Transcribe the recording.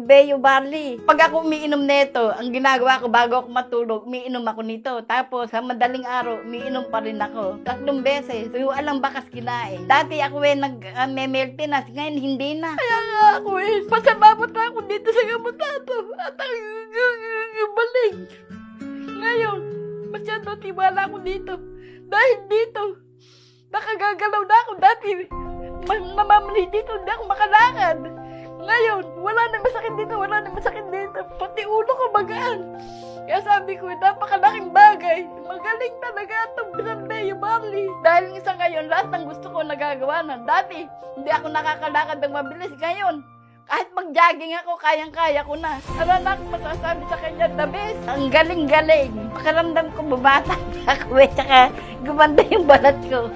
Beo Barley. Pag ako umiinom nito, ang ginagawa ko bago ako matulog, umiinom ako nito. Tapos sa madaling araw, umiinom pa rin ako. 3 beses. So, alang bakas kinain. Dati ako maintenance, ngayon hindi na. Kaya nga ako pasababot na ako dito sa gamot na to. At ang balik. Ngayon, masyado tiwala ako dito. Dahil dito, nakagagalaw na ako. Dati, mamamali dito, hindi ako makalakad. Ngayon, wala na masakit dito, wala na masakit dito. Pati ulo ko magaan. Kaya sabi ko, napakalaking bagay. Magaling talaga itong Beo Barley. Dahil isa ngayon, lahat ng gusto ko nagagawa na. Dati, hindi ako nakakalakad ng mabilis. Ngayon, kahit mag-jogging ako, kayang-kaya ko na. Ano na akong masasabi sa kanya, the best. Ang galing-galing. Pakiramdam ko, bumata ako, tsaka gumanda yung balat ko.